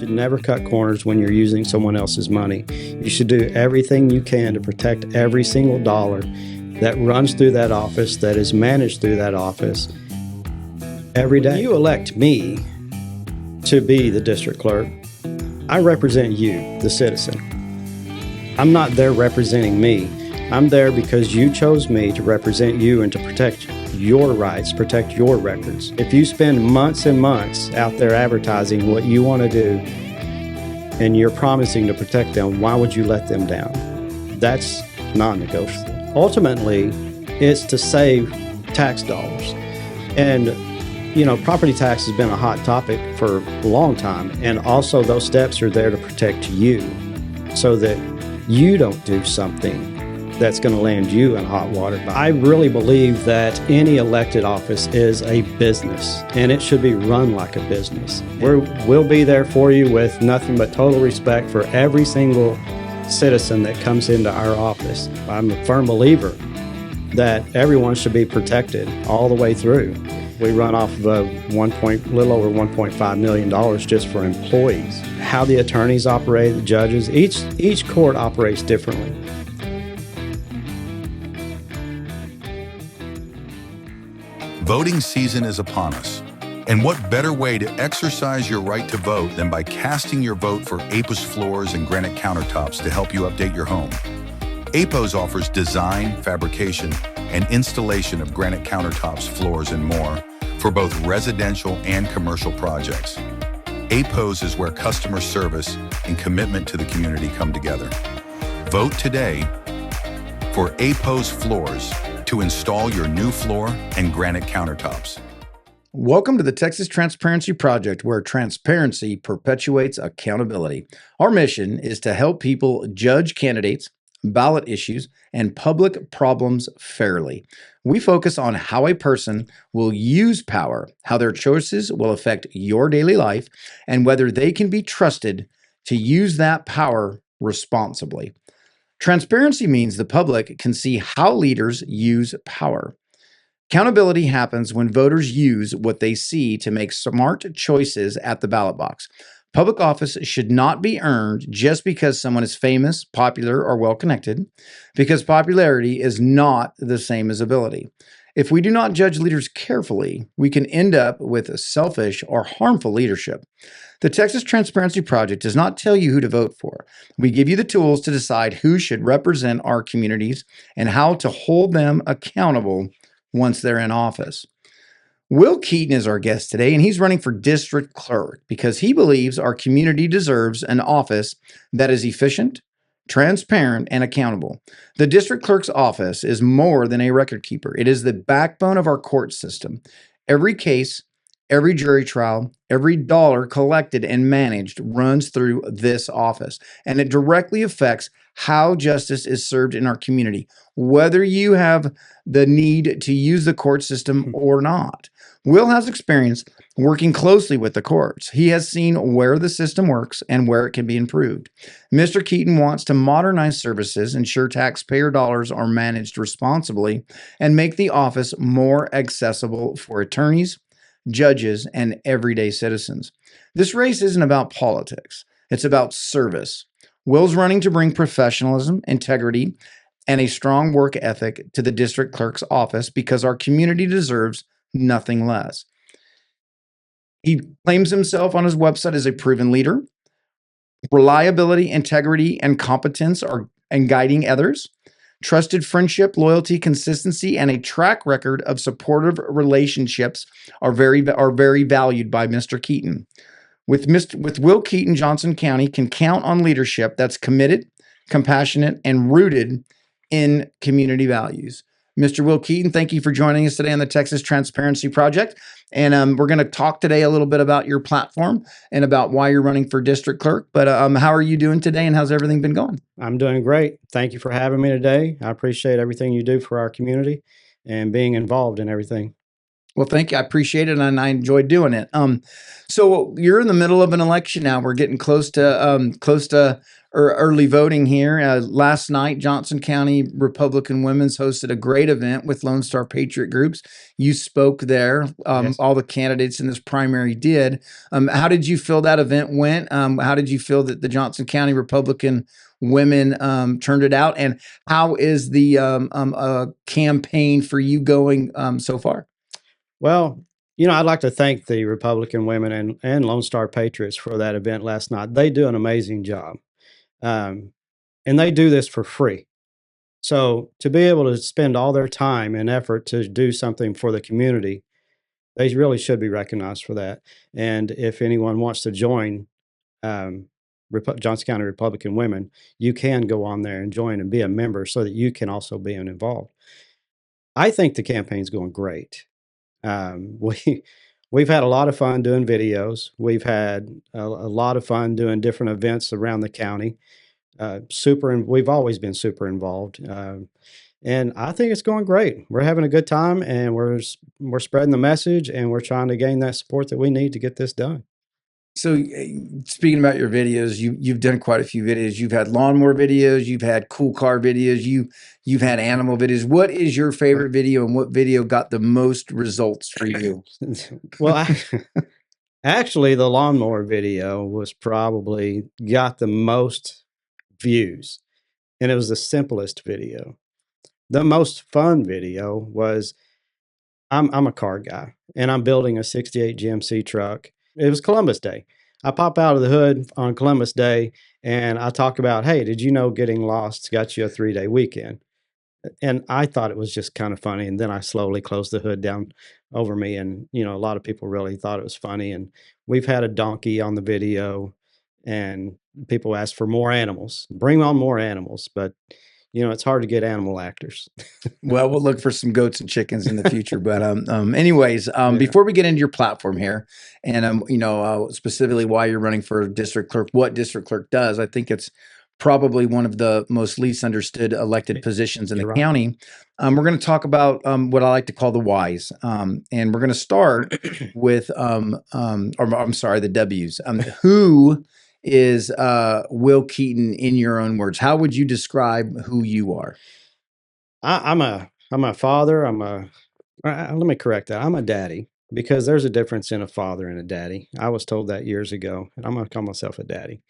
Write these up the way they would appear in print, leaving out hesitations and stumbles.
should never cut corners when you're using someone else's money. You should do everything you can to protect every single dollar that runs through that office, that is managed through that office every day. When you elect me to be the district clerk, I represent you, the citizen. I'm not there representing me. I'm there because you chose me to represent you and to protect your rights, protect your records. If you spend months and months out there advertising what you want to do and you're promising to protect them, why would you let them down? That's non-negotiable. Ultimately, it's to save tax dollars. And, you know, property tax has been a hot topic for a long time. And also those steps are there to protect you so that you don't do something that's going to land you in hot water. I really believe that any elected office is a business, and it should be run like a business. We'll be there for you with nothing but total respect for every single citizen that comes into our office. I'm a firm believer that everyone should be protected all the way through. We run off of a little over $1.5 million just for employees. How the attorneys operate, the judges, each court operates differently. Voting season is upon us. And what better way to exercise your right to vote than by casting your vote for APOS floors and granite countertops to help you update your home? APOS offers design, fabrication, and installation of granite countertops, floors, and more for both residential and commercial projects. APOS is where customer service and commitment to the community come together. Vote today for APOS floors to install your new floor and granite countertops. Welcome to the Texas Transparency Project, where transparency perpetuates accountability. Our mission is to help people judge candidates, ballot issues, and public problems fairly. We focus on how a person will use power, how their choices will affect your daily life, and whether they can be trusted to use that power responsibly. Transparency means the public can see how leaders use power. Accountability happens when voters use what they see to make smart choices at the ballot box. Public office should not be earned just because someone is famous, popular, or well-connected, because popularity is not the same as ability. If we do not judge leaders carefully, we can end up with selfish or harmful leadership. The Texas Transparency Project does not tell you who to vote for. We give you the tools to decide who should represent our communities and how to hold them accountable once they're in office. Will Keeton is our guest today, and he's running for district clerk because he believes our community deserves an office that is efficient, transparent, and accountable. The district clerk's office is more than a record keeper. It is the backbone of our court system. Every case, every jury trial, every dollar collected and managed runs through this office, and it directly affects how justice is served in our community, whether you have the need to use the court system or not. Will has experience working closely with the courts. He has seen where the system works and where it can be improved. Mr. Keeton wants to modernize services, ensure taxpayer dollars are managed responsibly, and make the office more accessible for attorneys, judges, and everyday citizens. This race isn't about politics. It's about service. Will's running to bring professionalism, integrity, and a strong work ethic to the district clerk's office because our community deserves nothing less. He claims himself on his website as a proven leader. Reliability, integrity, and competence are guiding others. Trusted friendship, loyalty, consistency, and a track record of supportive relationships are very valued by Mr. Keeton. With Will Keeton, Johnson County can count on leadership that's committed, compassionate, and rooted in community values. Mr. Will Keeton, thank you for joining us today on the Texas Transparency Project. And we're going to talk today a little bit about your platform and about why you're running for district clerk. But how are you doing today, and how's everything been going? I'm doing great. Thank you for having me today. I appreciate everything you do for our community and being involved in everything. Well, thank you. I appreciate it, and I enjoyed doing it. So you're in the middle of an election now. We're getting close to early voting here. Last night, Johnson County Republican Women's hosted a great event with Lone Star Patriot groups. You spoke there. Yes. All the candidates in this primary did. How did you feel that event went? How did you feel that the Johnson County Republican women turned it out? And how is the campaign for you going so far? Well, I'd like to thank the Republican women and Lone Star Patriots for that event last night. They do an amazing job. And they do this for free. So to be able to spend all their time and effort to do something for the community, they really should be recognized for that. And if anyone wants to join Johnson County Republican Women, you can go on there and join and be a member so that you can also be involved. I think the campaign's going great. We've had a lot of fun doing videos. We've had a lot of fun doing different events around the county. We've always been super involved, and I think it's going great. We're having a good time, and we're spreading the message, and we're trying to gain that support that we need to get this done. So, speaking about your videos, you've done quite a few videos. You've had lawnmower videos, you've had cool car videos, you've had animal videos. What is your favorite video, and what video got the most results for you? Well, actually, the lawnmower video was probably got the most views, and it was the simplest video. The most fun video was I'm a car guy, and I'm building a 68 GMC truck. It was Columbus Day. I pop out of the hood on Columbus Day, and I talk about, hey, did you know getting lost got you a 3-day weekend? And I thought it was just kind of funny. And then I slowly closed the hood down over me. And, a lot of people really thought it was funny. And we've had a donkey on the video, and people asked for more animals. Bring on more animals. But, it's hard to get animal actors. Well, we'll look for some goats and chickens in the future. But anyways, Yeah. before we get into your platform here, and specifically why you're running for district clerk, what district clerk does, I think it's probably one of the most least understood elected positions in the You're right. county. We're going to talk about what I like to call the whys, and we're going to start with, the W's. Who is Will Keeton in your own words? How would you describe who you are? I'm a father. Let me correct that. I'm a daddy, because there's a difference in a father and a daddy. I was told that years ago, and I'm going to call myself a daddy.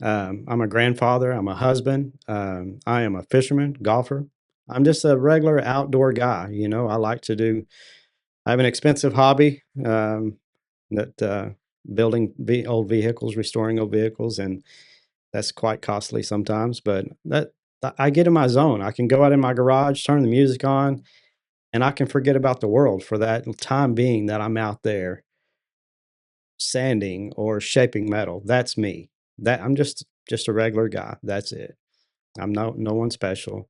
I'm a grandfather. I'm a husband. I am a fisherman, golfer. I'm just a regular outdoor guy. I have an expensive hobby, building old vehicles, restoring old vehicles, and that's quite costly sometimes. But I get in my zone. I can go out in my garage, turn the music on, and I can forget about the world for that time being that I'm out there sanding or shaping metal. That's me. That I'm just a regular guy. That's it. I'm no one special.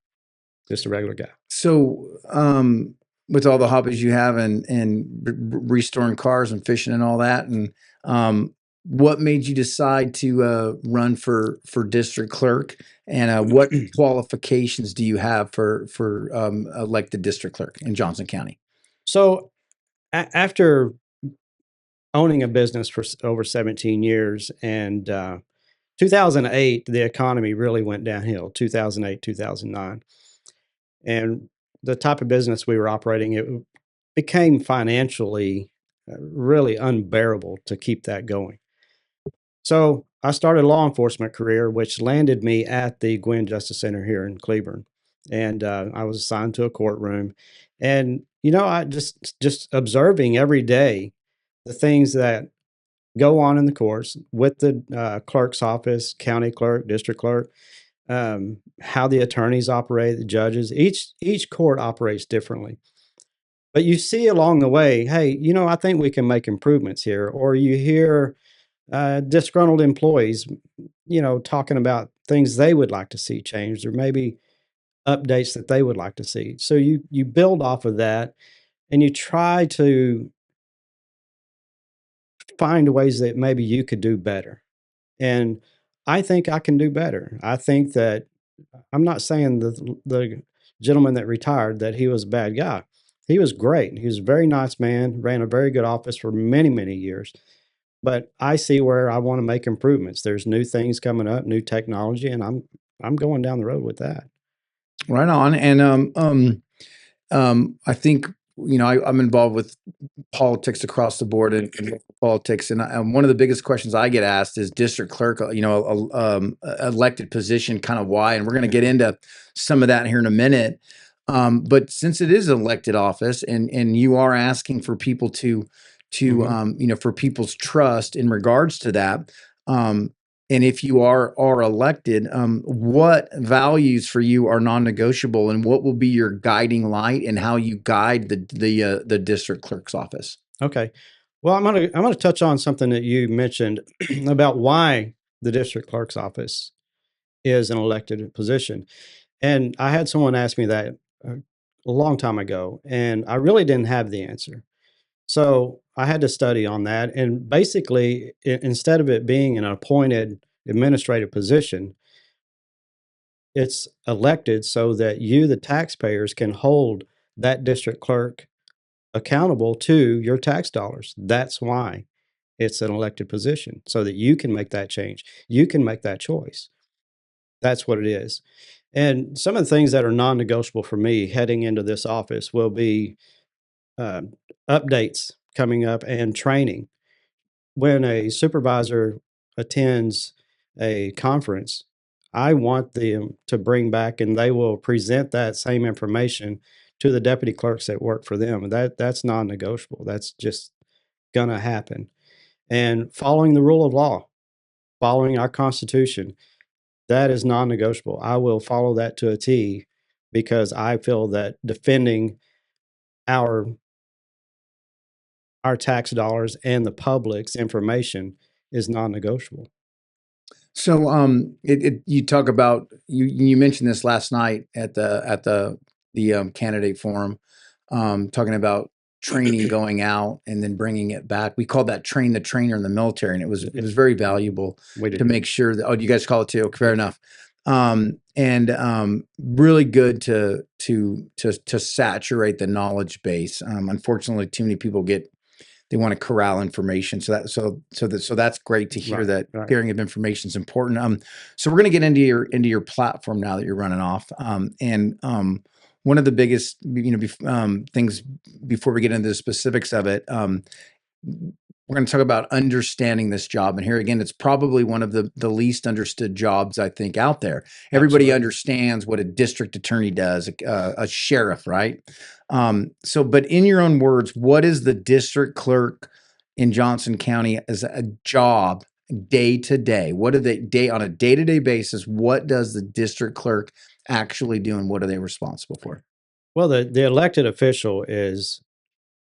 Just a regular guy. So, with all the hobbies you have and restoring cars and fishing and all that, and what made you decide to run for district clerk, and what qualifications do you have for elected district clerk in Johnson County? So after owning a business for over 17 years, and 2008, the economy really went downhill. 2008, 2009, and the type of business we were operating, it became financially really unbearable to keep that going. So I started a law enforcement career, which landed me at the Gwynn Justice Center here in Cleburne. And I was assigned to a courtroom. And, I just observing every day the things that go on in the courts with the clerk's office, county clerk, district clerk, how the attorneys operate, the judges. Each court operates differently. But you see along the way, hey, I think we can make improvements here. Or you hear disgruntled employees, talking about things they would like to see changed, or maybe updates that they would like to see. So you build off of that, and you try to find ways that maybe you could do better. And I think I can do better. I think that I'm not saying the gentleman that retired that he was a bad guy. He was great. He was a very nice man, ran a very good office for many, many years. but I see where I want to make improvements. There's new things coming up, new technology, and I'm going down the road with that. Right on. And I think I'm involved with politics across the board and local politics, and one of the biggest questions I get asked is district clerk. Elected position, kind of why, and we're going to get into some of that here in a minute. But since it is an elected office, and you are asking for people to for people's trust in regards to that. And if you are elected, what values for you are non-negotiable, and what will be your guiding light and how you guide the district clerk's office? Okay. Well, I'm gonna touch on something that you mentioned about why the district clerk's office is an elected position. And I had someone ask me that a long time ago, and I really didn't have the answer. So I had to study on that. And basically, instead of it being an appointed administrative position, it's elected so that you, the taxpayers, can hold that district clerk accountable to your tax dollars. That's why it's an elected position, so that you can make that change. You can make that choice. That's what it is. And some of the things that are non-negotiable for me heading into this office will be uh, updates coming up and training. When a supervisor attends a conference, I want them to bring back, and they will present that same information to the deputy clerks that work for them. That's non-negotiable. That's just gonna happen. And following the rule of law, following our Constitution, that is non-negotiable. I will follow that to a T, because I feel that defending our our tax dollars and the public's information is non-negotiable. So, you talk about you mentioned this last night at the candidate forum, talking about training going out and then bringing it back. We called that train the trainer in the military, and it was very valuable We to do. make sure that. Oh, do you guys call it too? Fair enough. And really good to saturate the knowledge base. Unfortunately, too many people they want to corral information. So that's great to hear Right, that right. sharing of information is important. So we're going to get into your platform now that you're running off. And one of the biggest things before we get into the specifics of it, we're going to talk about understanding this job. And here again, it's probably one of the least understood jobs, I think, out there. Everybody Absolutely. understands what a district attorney does, a sheriff, right? But in your own words, what is the district clerk in Johnson County as a job day to day? What do they on a day-to-day basis? What does the district clerk actually do, and what are they responsible for? Well, the elected official is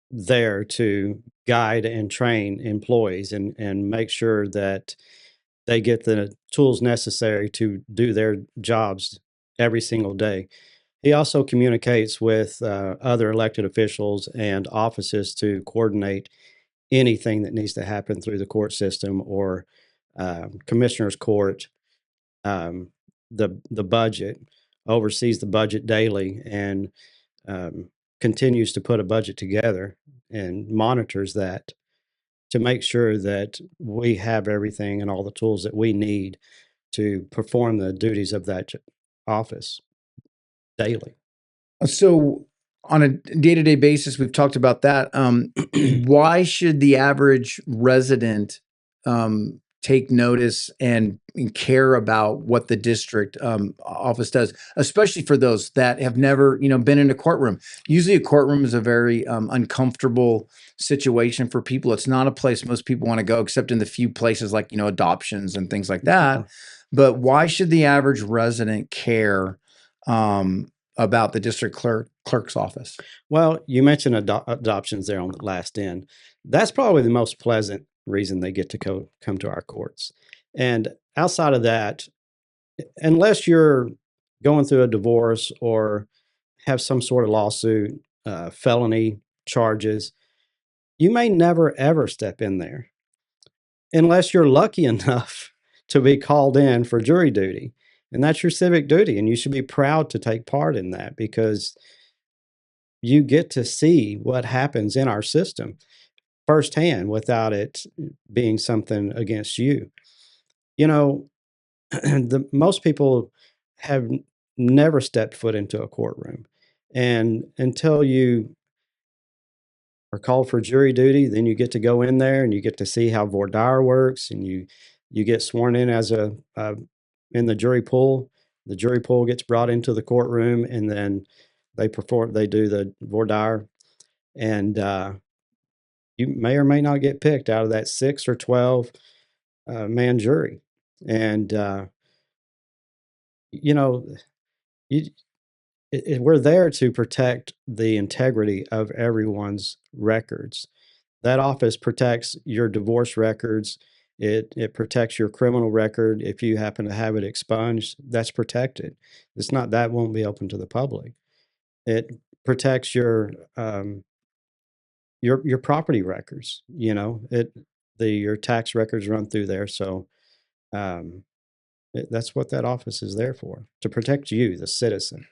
there to guide and train employees and make sure that they get the tools necessary to do their jobs every single day. He also communicates with other elected officials and offices to coordinate anything that needs to happen through the court system or commissioner's court. Um, the budget, oversees the budget daily, and continues to put a budget together and monitors that to make sure that we have everything and all the tools that we need to perform the duties of that office daily. So on a day-to-day basis, we've talked about that. Why should the average resident take notice and care about what the district office does, especially for those that have never, been in a courtroom? Usually a courtroom is a very uncomfortable situation for people. It's not a place most people want to go, except in the few places like, adoptions and things like that. But why should the average resident care about the district clerk's office? Well, you mentioned adoptions there on the last end. That's probably the most pleasant reason they get to come to our courts. And outside of that, unless you're going through a divorce or have some sort of lawsuit, felony charges, you may never ever step in there unless you're lucky enough to be called in for jury duty. And that's your civic duty. And you should be proud to take part in that, because you get to see what happens in our system. firsthand without it being something against you. You know, most people have never stepped foot into a courtroom. And until you are called for jury duty, then you get to go in there and you get to see how voir dire works, and you get sworn in as in the jury pool. The jury pool gets brought into the courtroom, and then they do the voir dire, and you may or may not get picked out of that 6 or 12 man jury. And you know, you, we're there to protect the integrity of everyone's records. That office protects your divorce records. It protects your criminal record. If you happen to have it expunged, that's protected. It's not, that won't be open to the public. It protects your property records. You know, your tax records run through there. So um, that's what that office is there for, to protect you, the citizen.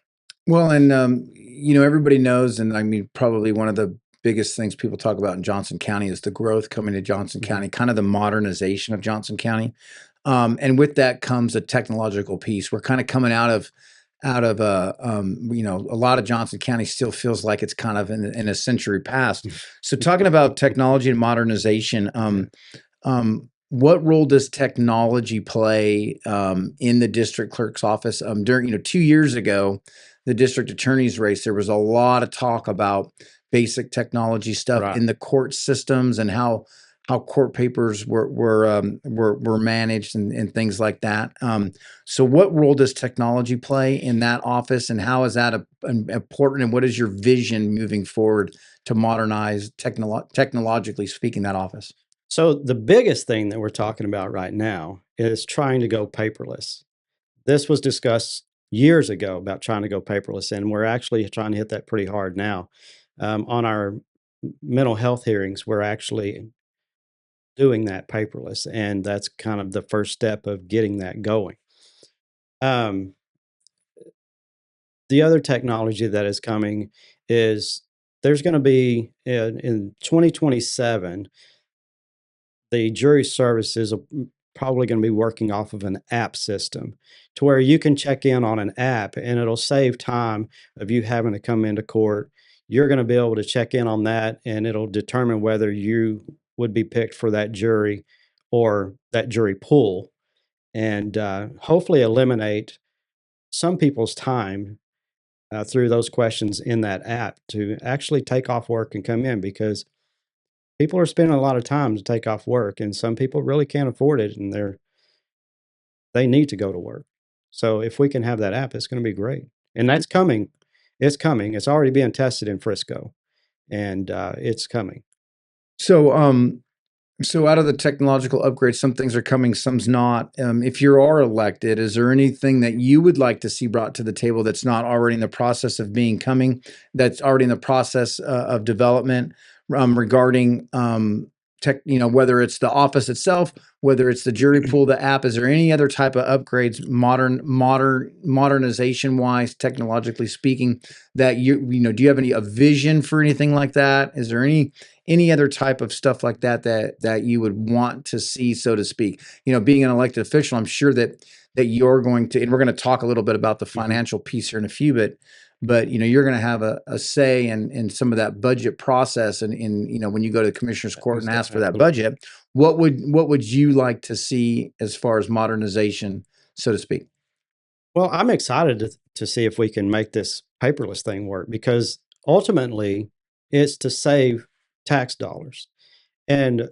Well, and everybody knows, and I mean, probably one of the biggest things people talk about in Johnson County is the growth coming to Johnson County, kind of the modernization of Johnson County. And with that comes a technological piece. We're kind of coming out of a lot of Johnson County still feels like it's kind of in a century past. So talking about technology and modernization, what role does technology play in the district clerk's office? During 2 years ago, the district attorney's race, there was a lot of talk about basic technology stuff Right. in the court systems and how court papers were managed and things like that. So what role does technology play in that office, and how is that important, and what is your vision moving forward to modernize technologically speaking that office? So the biggest thing that we're talking about right now is trying to go paperless. This was discussed years ago about trying to go paperless, and we're actually trying to hit that pretty hard now. On our mental health hearings, we're actually doing that paperless, and that's kind of the first step of getting that going. Um, the other technology that is coming is there's going to be in 2027, the jury services are probably going to be working off of an app system to where you can check in on an app, and it'll save time of you having to come into court. You're going to be able to check in on that, and it'll determine whether you would be picked for that jury or that jury pool, and hopefully eliminate some people's time through those questions in that app to actually take off work and come in, because people are spending a lot of time to take off work, and some people really can't afford it, and they need to go to work. So if we can have that app, it's going to be great. And that's coming. It's coming. It's already being tested in Frisco, and it's coming. So out of the technological upgrades, some things are coming, some's not. If you are elected, is there anything that you would like to see brought to the table that's not already in the process of being coming, that's already in the process of development regarding tech, whether it's the office itself, whether it's the jury pool, the app? Is there any other type of upgrades, modernization wise, technologically speaking, that do you have a vision for anything like that? Is there any other type of stuff like that you would want to see, so to speak? Being an elected official, I'm sure that you're going to, and we're going to talk a little bit about the financial piece here in a few, but you're going to have a say in some of that budget process, and when you go to the commissioner's court and ask for that budget, what would you like to see as far as modernization, so to speak? Well, I'm excited to see if we can make this paperless thing work, because ultimately it's to save tax dollars. And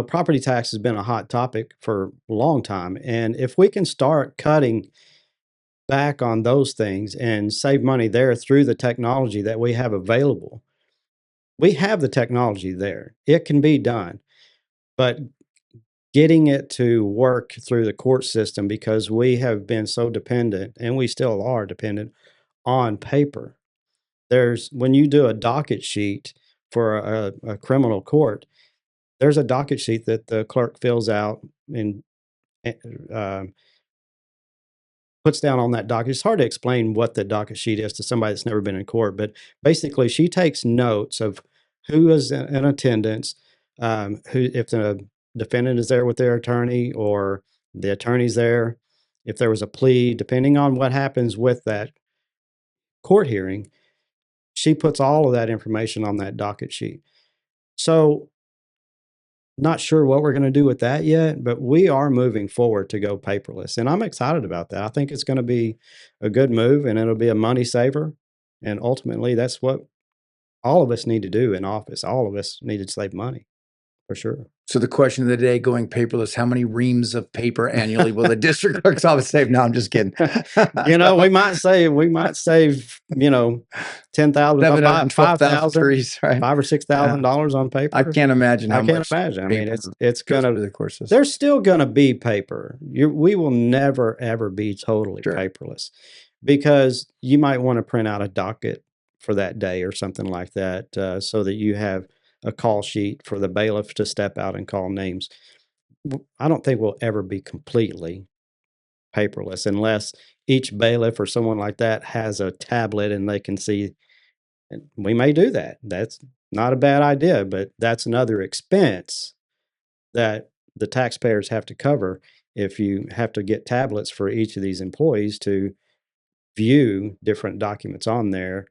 property tax has been a hot topic for a long time, and if we can start cutting back on those things and save money there through the technology that we have available. We have the technology there. It can be done, but getting it to work through the court system, because we have been so dependent, and we still are dependent on paper. When you do a docket sheet for a criminal court, there's a docket sheet that the clerk fills out and uh, puts down on that docket. It's hard to explain what the docket sheet is to somebody that's never been in court, but basically she takes notes of who is in attendance, who, if the defendant is there with their attorney or the attorney's there, if there was a plea, depending on what happens with that court hearing, she puts all of that information on that docket sheet. So, not sure what we're going to do with that yet, but we are moving forward to go paperless. And I'm excited about that. I think it's going to be a good move and it'll be a money saver. And ultimately, that's what all of us need to do in office. All of us need to save money for sure. So the question of the day, going paperless, how many reams of paper annually will the district clerk's office save? No, I'm just kidding. We might save, $10,000, $5,000, right? $5,000 or $6,000 on paper. I can't imagine how I can't much. imagine. I mean, it's goes gonna. through the courses. There's still gonna be paper. We will never ever be totally Sure. paperless, because you might want to print out a docket for that day or something like that, so that you have a call sheet for the bailiff to step out and call names. I don't think we'll ever be completely paperless unless each bailiff or someone like that has a tablet and they can see. And we may do that. That's not a bad idea, but that's another expense that the taxpayers have to cover if you have to get tablets for each of these employees to view different documents on there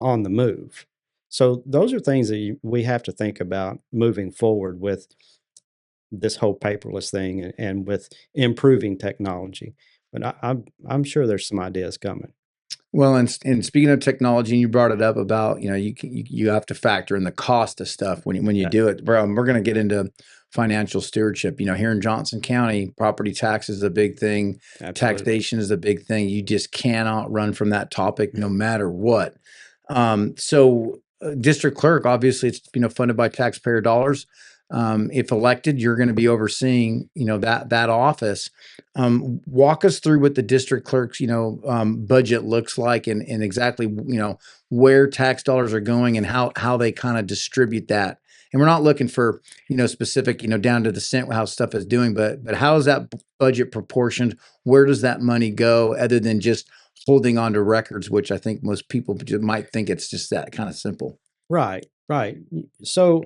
on the move. So those are things that we have to think about moving forward with this whole paperless thing and with improving technology. But I'm sure there's some ideas coming. Well, and speaking of technology, and you brought it up about, you have to factor in the cost of stuff when you do it. We're going to get into financial stewardship. Here in Johnson County, property tax is a big thing. Absolutely. Taxation is a big thing. You just cannot run from that topic no matter what. So district clerk, obviously it's, funded by taxpayer dollars. If elected, you're going to be overseeing, that office. Walk us through what the district clerk's, budget looks like and exactly, where tax dollars are going and how they kind of distribute that. And we're not looking for, specific, down to the cent how stuff is doing, but how is that budget proportioned? Where does that money go other than just holding on to records, which I think most people might think it's just that kind of simple. Right. So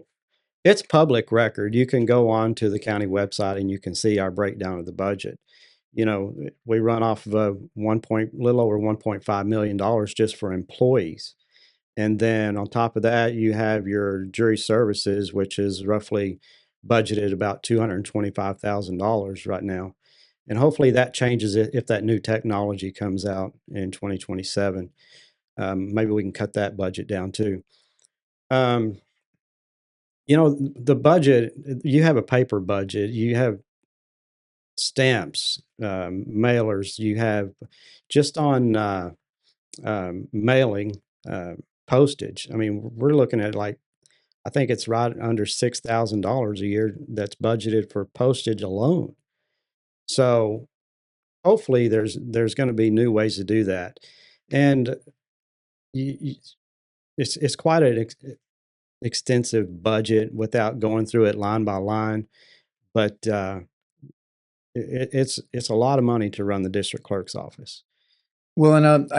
it's public record. You can go on to the county website and you can see our breakdown of the budget. We run off of a little over $1.5 million just for employees. And then on top of that, you have your jury services, which is roughly budgeted about $225,000 right now. And hopefully that changes if that new technology comes out in 2027. Maybe we can cut that budget down too. The budget, you have a paper budget, you have stamps, mailers, you have just on mailing, postage. I mean, we're looking at I think it's right under $6,000 a year that's budgeted for postage alone. So hopefully there's going to be new ways to do that. And it's quite an extensive budget without going through it line by line, but it's a lot of money to run the district clerk's office. Well, and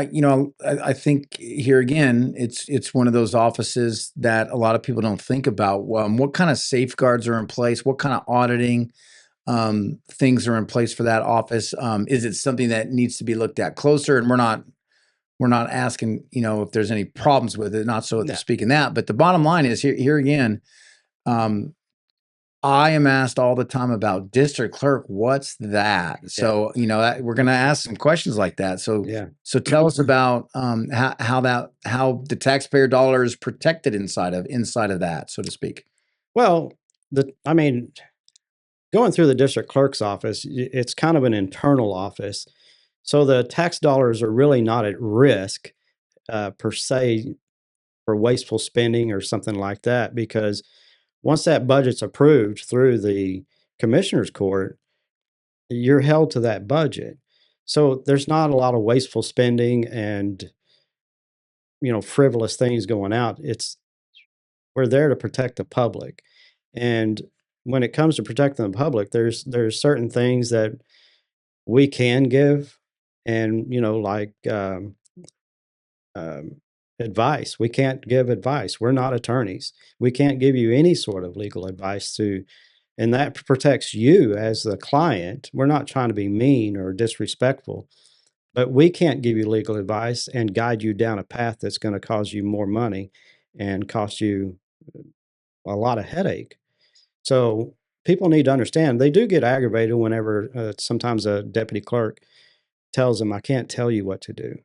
I think here again, it's one of those offices that a lot of people don't think about. What kind of safeguards are in place? What kind of auditing things are in place for that office? Is it something that needs to be looked at closer? And we're not asking, if there's any problems with it. Not so to speak in that, but the bottom line is here again. I am asked all the time about district clerk. What's that? Yeah. So, we're going to ask some questions like that. So, So tell us about how the taxpayer dollar is protected inside of that, so to speak. Well, going through the district clerk's office, it's kind of an internal office. So the tax dollars are really not at risk per se for wasteful spending or something like that, because once that budget's approved through the commissioner's court, you're held to that budget. So there's not a lot of wasteful spending and, frivolous things going out. We're there to protect the public. And when it comes to protecting the public, there's certain things that we can give, and, advice. We can't give advice. We're not attorneys. We can't give you any sort of legal advice and that protects you as the client. We're not trying to be mean or disrespectful, but we can't give you legal advice and guide you down a path that's going to cause you more money and cost you a lot of headache. So people need to understand they do get aggravated whenever sometimes a deputy clerk tells them, I can't tell you what to do.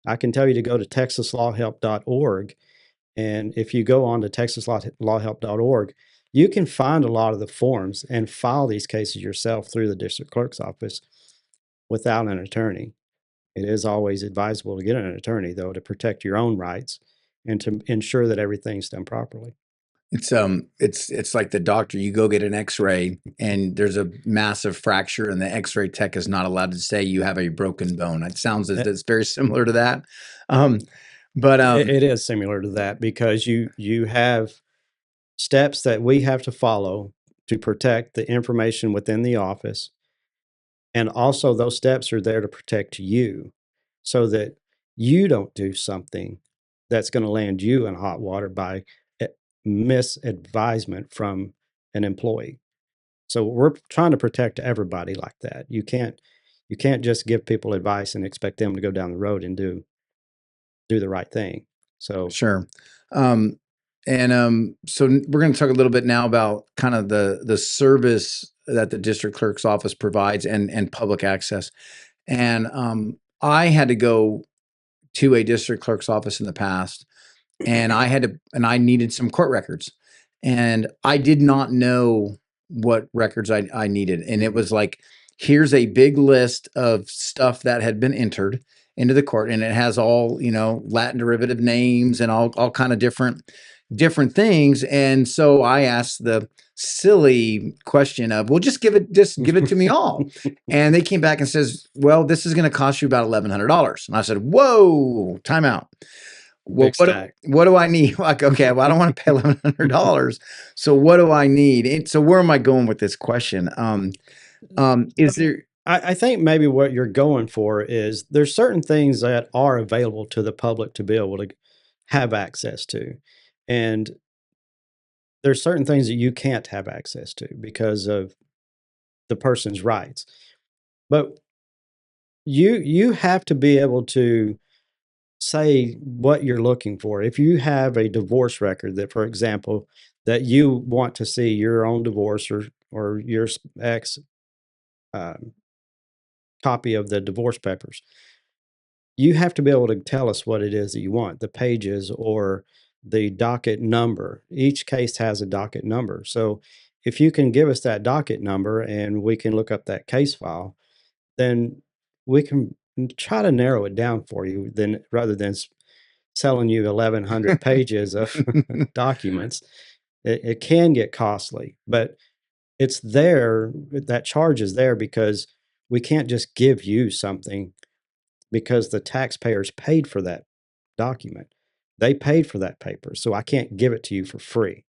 I can tell you to go to texaslawhelp.org. And if you go on to texaslawhelp.org, you can find a lot of the forms and file these cases yourself through the district clerk's office without an attorney. It is always advisable to get an attorney, though, to protect your own rights and to ensure that everything's done properly. It's like the doctor. You go get an X-ray, and there's a massive fracture, and the X-ray tech is not allowed to say you have a broken bone. It sounds as it's very similar to that. It is similar to that because you have steps that we have to follow to protect the information within the office. And also those steps are there to protect you so that you don't do something that's going to land you in hot water by misadvisement from an employee. So we're trying to protect everybody like that. You can't just give people advice and expect them to go down the road and do the right thing. So sure. So we're going to talk a little bit now about kind of the service that the district clerk's office provides and public access. And I had to go to a district clerk's office in the past, and I needed some court records, and I did not know what records I needed. And it was like, here's a big list of stuff that had been entered into the court, and it has all, Latin derivative names and all kind of different things. And so I asked the silly question of, well, just give it to me all. And they came back and says, well, this is going to cost you about $1,100. And I said, whoa, time out. Well, what do I need? Like, okay, well, I don't want to pay $1,100. So what do I need? And so where am I going with this question? Is there? I think maybe what you're going for is there's certain things that are available to the public to be able to have access to. And there's certain things that you can't have access to because of the person's rights. But you have to be able to say what you're looking for. If you have a divorce record that, for example, that you want to see your own divorce or your ex copy of the divorce papers, you have to be able to tell us what it is that you want, the pages or the docket number. Each case has a docket number. So if you can give us that docket number and we can look up that case file, then we can try to narrow it down for you then rather than selling you 1,100 pages of documents. It can get costly, but it's there. That charge is there because we can't just give you something because the taxpayers paid for that document. They paid for that paper, so I can't give it to you for free.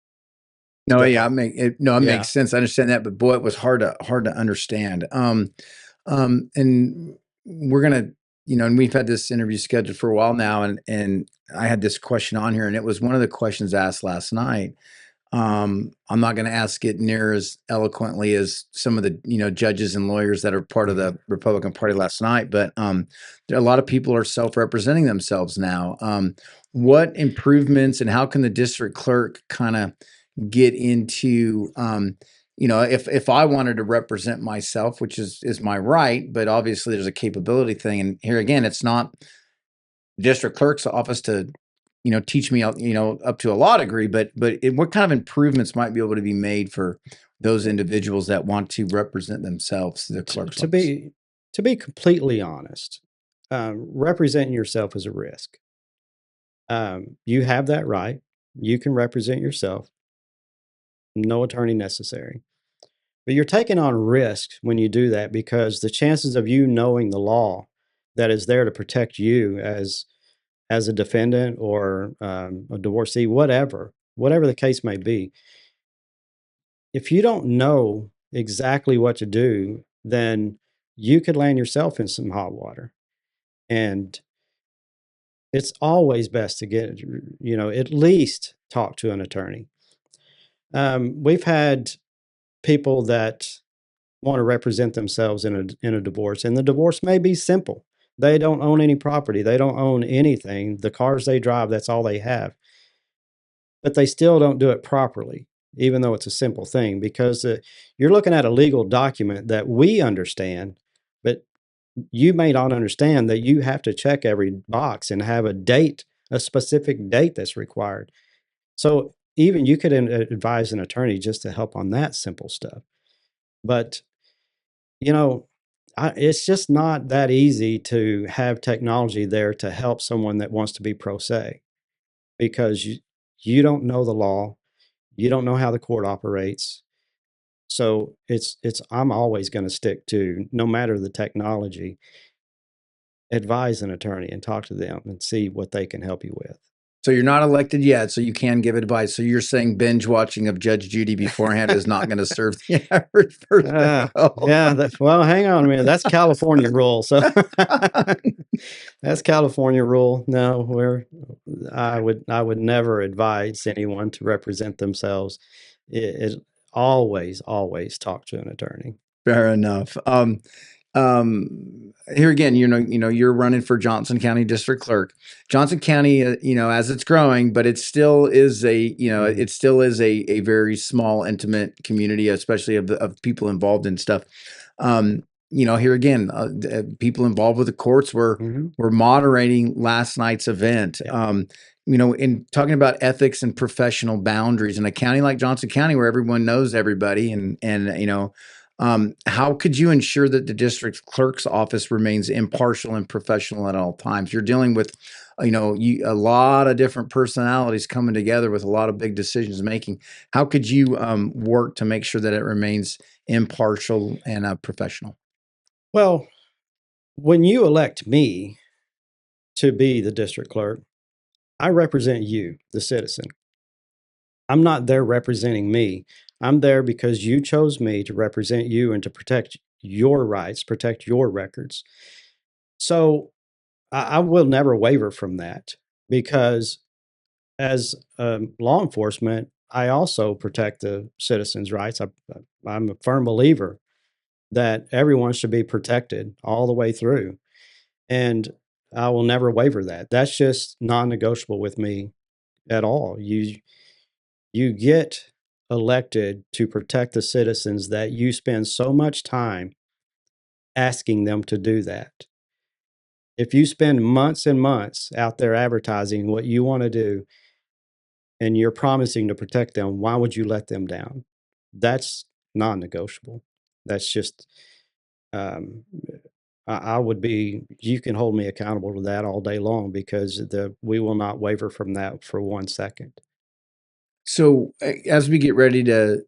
No, yeah, it makes sense. I understand that, but boy, it was hard to understand. And we're gonna, and we've had this interview scheduled for a while now, and I had this question on here, and it was one of the questions asked last night. I'm not going to ask it near as eloquently as some of the, judges and lawyers that are part of the Republican Party last night, but a lot of people are self-representing themselves now. What improvements and how can the district clerk kind of get into, if I wanted to represent myself, which is my right, but obviously there's a capability thing. And here again, it's not district clerk's office to teach me, up to a law degree, but what kind of improvements might be able to be made for those individuals that want to represent themselves to the clerk's office? To be completely honest, representing yourself is a risk. You have that right. You can represent yourself. No attorney necessary. But you're taking on risks when you do that because the chances of you knowing the law that is there to protect you as a defendant or a divorcee, whatever the case may be, if you don't know exactly what to do, then you could land yourself in some hot water. And it's always best to get, at least talk to an attorney. We've had people that want to represent themselves in a divorce, and the divorce may be simple. They don't own any property. They don't own anything. The cars they drive, that's all they have. But they still don't do it properly, even though it's a simple thing, because you're looking at a legal document that we understand, but you may not understand that you have to check every box and have a date, a specific date that's required. So even you could advise an attorney just to help on that simple stuff. But, you know, it's just not that easy to have technology there to help someone that wants to be pro se, because you don't know the law, you don't know how the court operates. So I'm always going to stick to, no matter the technology, advise an attorney and talk to them and see what they can help you with. So you're not elected yet, so you can give advice. So you're saying binge watching of Judge Judy beforehand is not going to serve the average person? Yeah. Well, hang on a minute. That's California rule. So that's California rule. No, I would never advise anyone to represent themselves. It always talk to an attorney. Fair enough. Here again, you're running for Johnson County District Clerk. Johnson County, as it's growing, but it still is a very small, intimate community, especially of people involved in stuff. Here again, people involved with the courts were moderating last night's event. Yeah. In talking about ethics and professional boundaries in a county like Johnson County, where everyone knows everybody, how could you ensure that the district clerk's office remains impartial and professional at all times? You're dealing with, a lot of different personalities coming together with a lot of big decisions making. How could you work to make sure that it remains impartial and professional? Well, when you elect me to be the district clerk, I represent you, the citizen. I'm not there representing me. I'm there because you chose me to represent you and to protect your rights, protect your records. So I will never waver from that, because as law enforcement, I also protect the citizens' rights. I'm a firm believer that everyone should be protected all the way through. And I will never waver that. That's just non-negotiable with me at all. You get elected to protect the citizens that you spend so much time asking them to do that. If you spend months and months out there advertising what you want to do and you're promising to protect them, why would you let them down? That's non-negotiable. That's just um, I would be, you can hold me accountable to that all day long, because we will not waver from that for 1 second. So as we get ready to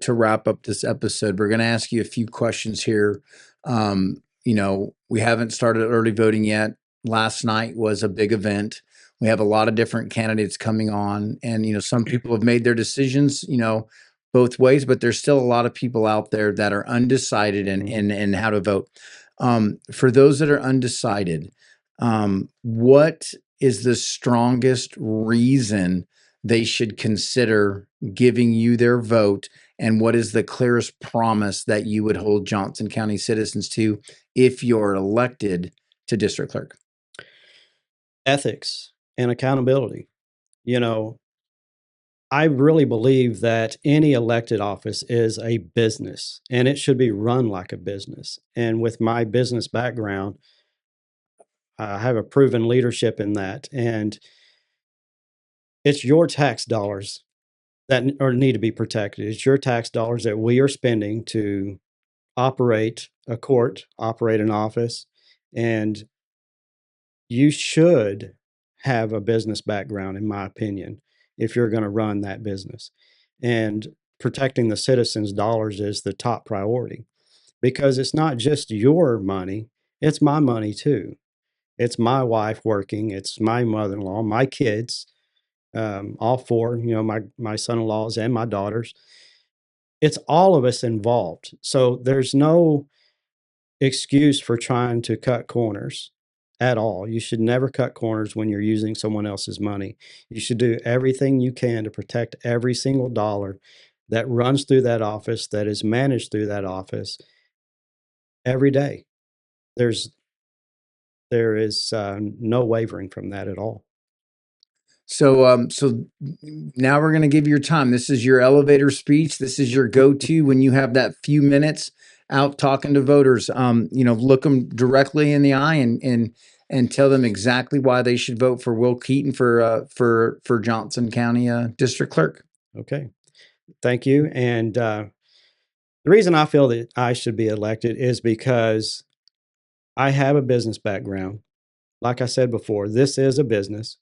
wrap up this episode, we're going to ask you a few questions here. We haven't started early voting yet. Last night was a big event. We have a lot of different candidates coming on, and some people have made their decisions, both ways, but there's still a lot of people out there that are undecided in how to vote. For those that are undecided, what is the strongest reason they should consider giving you their vote, and what is the clearest promise that you would hold Johnson County citizens to if you're elected to district clerk? Ethics and accountability. I really believe that any elected office is a business, and it should be run like a business. And with my business background, I have a proven leadership in that. And it's your tax dollars that need to be protected. It's your tax dollars that we are spending to operate a court, operate an office, and you should have a business background, in my opinion, if you're going to run that business. And protecting the citizens' dollars is the top priority, because it's not just your money, it's my money too. It's my wife working, it's my mother-in-law, my kids, all four, my son-in-laws and my daughters. It's all of us involved. So there's no excuse for trying to cut corners. at all. You should never cut corners when you're using someone else's money. You should do everything you can to protect every single dollar that runs through that office, that is managed through that office every day. There's there is no wavering from that at all. So now we're going to give you your time. This is your elevator speech. This is your go-to when you have that few minutes out talking to voters. Look them directly in the eye and tell them exactly why they should vote for Will Keeton for Johnson County District Clerk. Okay, thank you. And the reason I feel that I should be elected is because I have a business background. Like I said before, this is a business.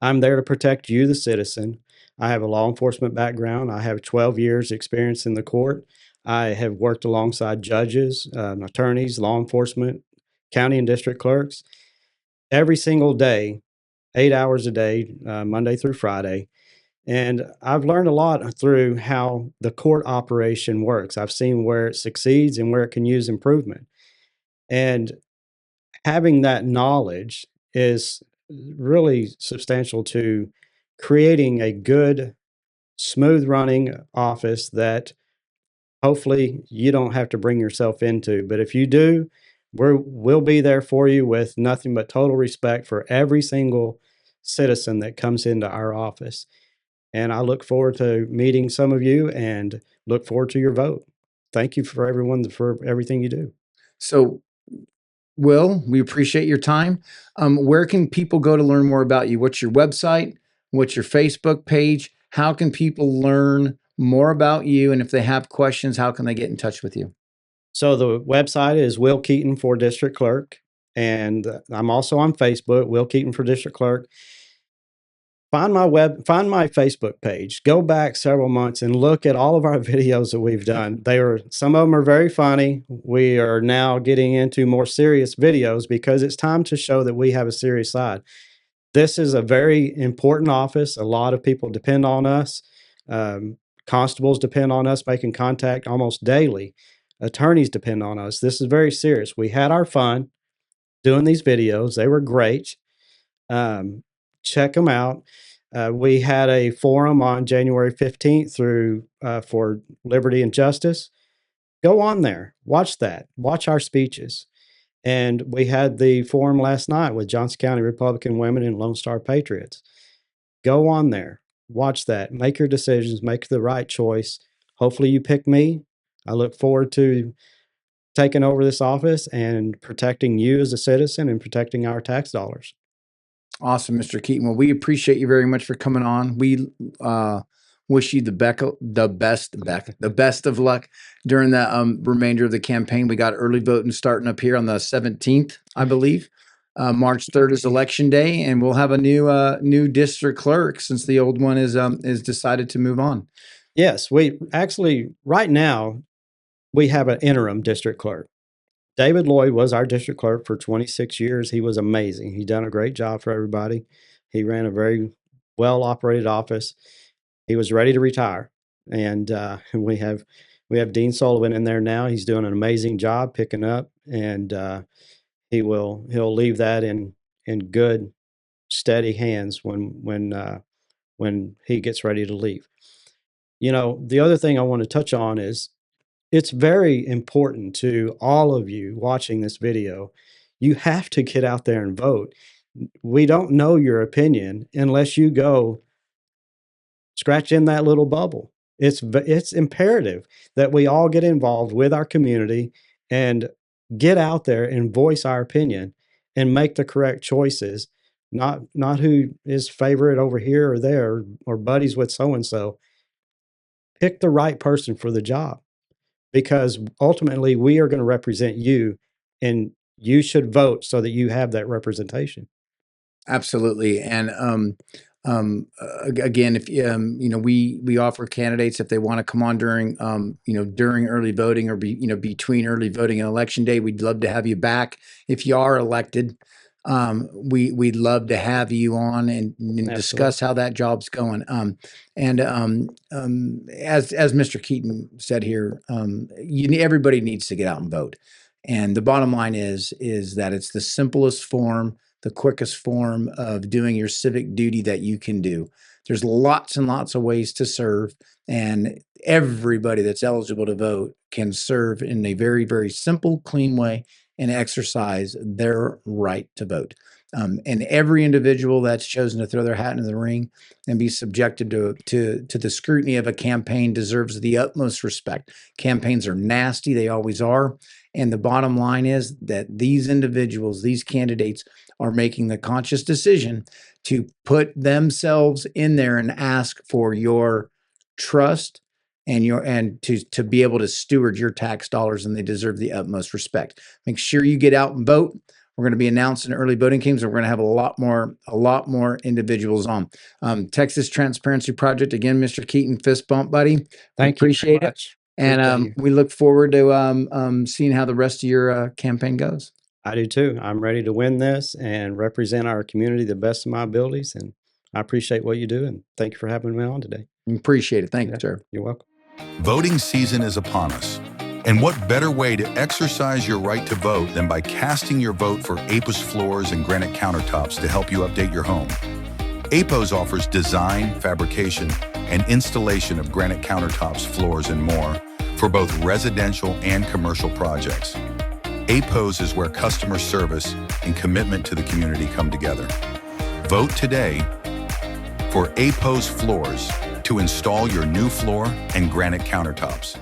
I'm there to protect you, the citizen. I have a law enforcement background. I have 12 years experience in the court. I have worked alongside judges, attorneys, law enforcement, county and district clerks every single day, 8 hours a day, Monday through Friday. And I've learned a lot through how the court operation works. I've seen where it succeeds and where it can use improvement. And having that knowledge is really substantial to creating a good, smooth running office that hopefully you don't have to bring yourself into. But if you do, we'll be there for you with nothing but total respect for every single citizen that comes into our office. And I look forward to meeting some of you and look forward to your vote. Thank you for everyone for everything you do. So, Will, we appreciate your time. Where can people go to learn more about you? What's your website? What's your Facebook page? How can people learn more about you? And if they have questions, how can they get in touch with you? So the website is Will Keeton for District Clerk. And I'm also on Facebook, Will Keeton for District Clerk. Find my Facebook page. Go back several months and look at all of our videos that we've done. Some of them are very funny. We are now getting into more serious videos because it's time to show that we have a serious side. This is a very important office. A lot of people depend on us. Constables depend on us making contact almost daily. Attorneys depend on us. This is very serious. We had our fun doing these videos. They were great. Check them out. We had a forum on January 15th for Liberty and Justice. Go on there. Watch that. Watch our speeches. And we had the forum last night with Johnson County Republican Women and Lone Star Patriots. Go on there. Watch that. Make your decisions. Make the right choice. Hopefully you pick me. I look forward to taking over this office and protecting you as a citizen and protecting our tax dollars. Awesome, Mr. Keeton. Well, we appreciate you very much for coming on. We wish you the best of luck during the remainder of the campaign. We got early voting starting up here on the 17th, I believe. March 3rd is election day, and we'll have a new district clerk since the old one is decided to move on. Yes, we actually right now we have an interim district clerk. David Lloyd was our district clerk for 26 years. He was amazing. He done a great job for everybody. He ran a very well operated office. He was ready to retire, and we have Dean Sullivan in there now. He's doing an amazing job picking up, and he'll leave that in good, steady hands when he gets ready to leave. You know, the other thing I want to touch on is it's very important to all of you watching this video. You have to get out there and vote. We don't know your opinion unless you go scratch in that little bubble. It's imperative that we all get involved with our community and get out there and voice our opinion and make the correct choices, not who is favorite over here or there or buddies with so-and-so. Pick the right person for the job, because ultimately we are going to represent you, and you should vote so that you have that representation. Absolutely. And again, if we offer candidates if they want to come on during during early voting or between early voting and election day, we'd love to have you back. If you are elected, we'd love to have you on and discuss how that job's going. As Mr. Keeton said here, everybody needs to get out and vote. And the bottom line is that it's the simplest form, the quickest form of doing your civic duty that you can do. There's lots and lots of ways to serve, and everybody that's eligible to vote can serve in a very, very simple, clean way and exercise their right to vote. And every individual that's chosen to throw their hat into the ring and be subjected to the scrutiny of a campaign deserves the utmost respect. Campaigns are nasty, they always are. And the bottom line is that these individuals, these candidates, are making the conscious decision to put themselves in there and ask for your trust and to be able to steward your tax dollars, and they deserve the utmost respect. Make sure you get out and vote. We're going to be announcing early voting games, and we're going to have a lot more individuals on. Texas Transparency Project, again, Mr. Keeton, fist bump, buddy. Thank you. Appreciate it. And Appreciate you. we look forward to seeing how the rest of your campaign goes. I do too. I'm ready to win this and represent our community the best of my abilities. And I appreciate what you do. And thank you for having me on today. Appreciate it. Thank you, sir. You're welcome. Voting season is upon us. And what better way to exercise your right to vote than by casting your vote for APOS floors and granite countertops to help you update your home? APOS offers design, fabrication, and installation of granite countertops, floors, and more for both residential and commercial projects. APOS is where customer service and commitment to the community come together. Vote today for APOS floors to install your new floor and granite countertops.